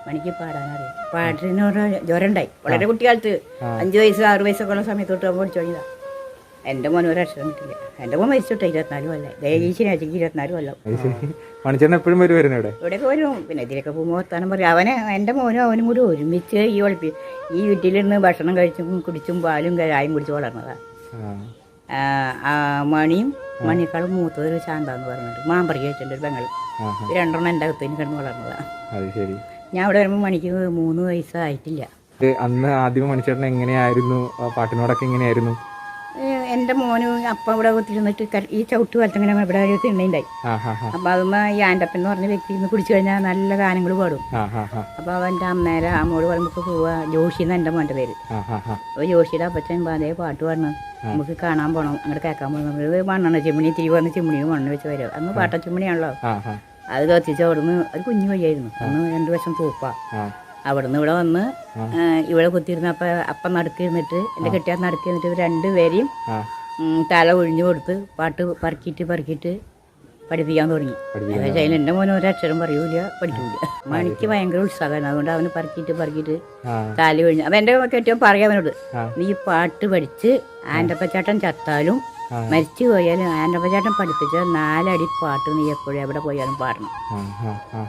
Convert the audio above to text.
മണിക്ക് പാടാനറിയാം. പാട്ടിനോട് ജ്വരം ഉണ്ടായി വളരെ കുട്ടിക്കാലത്ത് 5 വയസ്സ് 6 വയസ്സൊക്കെ ഉള്ള സമയത്ത് തൊട്ട് പഠിച്ചു തുടങ്ങിയതാ. എൻ്റെ മോൻ ഒരു അക്ഷരം കിട്ടില്ല. എൻ്റെ മോൻ മരിച്ചിട്ട് 24 കൊല്ലം. ദേശീയനാഴ്ചക്ക് 24 കൊല്ലം. മണിച്ചേട്ടൻ എപ്പോഴും വരുമായിരുന്നു ഇവിടെയൊക്കെ വരും. പിന്നെ ഇതിലൊക്കെ പോകുമ്പോൾ വർത്താനം പറയും. എൻ്റെ മോനും അവനും കൂടി ഒരുമിച്ച് ഈ വീട്ടിലിരുന്ന് ഭക്ഷണം കഴിച്ചും കുടിച്ചും പാലും ചായയും കുടിച്ച് വളർന്നതാണ്. മണിയും മണിയേക്കാളും മൂത്തതൊരു ശാന്താന്ന് പറഞ്ഞിട്ട് മാമ്പറിക്ക് വെച്ചിട്ടുണ്ട് ഒരു പെങ്ങൾ. 2 എൻ്റെ അകത്തേന് കിടന്ന് വളർന്നതാണ്. ഞാൻ ഇവിടെ വരുമ്പോൾ മണിക്ക് 3 വയസ്സായിട്ടില്ല. അന്ന് ആദ്യം മണിച്ചേട്ടൻ എങ്ങനെയായിരുന്നു? പാട്ടിനോടൊക്കെ എങ്ങനെയായിരുന്നു? എൻ്റെ മോന് അപ്പം ഇവിടെ കുത്തിരുന്നിട്ട് ഈ ചവിട്ട് വലത്തങ്ങനെ ഇവിടെ ഒരു തിണ്ണയുണ്ടായി. അപ്പം അതുമ്മ ഈ ആൻ്റപ്പൻ എന്ന് പറഞ്ഞ വ്യക്തി ഇന്ന് കുടിച്ചു കഴിഞ്ഞാൽ നല്ല ഗാനങ്ങൾ പാടും. അപ്പോൾ അവൻ്റെ അമ്മേരെ അമ്മോട് പറയുമ്പോൾ പോവാ. ജോഷി എന്ന് എൻ്റെ മോൻ്റെ പേര്. അപ്പോൾ ജോഷിയുടെ അപ്പച്ചൻ അതേ പാട്ട് പാടണം, നമുക്ക് കാണാൻ പോകണം, അങ്ങോട്ട് കേൾക്കാൻ പോകണം. ഇത് മണ്ണെണ്ണ ചിമ്മിണി തിരി വന്ന് ചിമ്മിണിയും മണ്ണ് വെച്ച് വരും. അന്ന് പാട്ട ചിമ്മിണിയാണല്ലോ. അത് കത്തിച്ച് അവിടുന്ന് ഒരു കുഞ്ഞു വഴിയായിരുന്നു. അന്ന് 2 വശം തൂപ്പാ. അവിടുന്ന് ഇവിടെ വന്ന് ഇവിടെ കുത്തിയിരുന്ന അപ്പം നടുക്കിരുന്നിട്ട് എൻ്റെ കെട്ടിയാൽ നടുക്കിരുന്നിട്ട് 2 പേരെയും തല ഒഴിഞ്ഞു കൊടുത്ത് പാട്ട് പറക്കിയിട്ട് പഠിപ്പിക്കാൻ തുടങ്ങി. അതിൽ എൻ്റെ മോന് ഒരക്ഷരം പറയൂല, പഠിക്കൂല. മണിക്ക് ഭയങ്കര ഉത്സാഹമാണ്. അതുകൊണ്ട് അവന് പറക്കിയിട്ട് തല ഒഴിഞ്ഞു. അപ്പം എൻ്റെ കെട്ടിയാൽ പറയാം അവനോട്, നീ പാട്ട് പഠിച്ച് ആൻ്റപ്പച്ചേട്ടൻ ചത്താലും മരിച്ചു പോയാലും ആൻ്റപ്പച്ചേട്ടൻ പഠിപ്പിച്ച 4 അടി പാട്ട് നീ എപ്പോഴും എവിടെ പോയാലും പാടണം.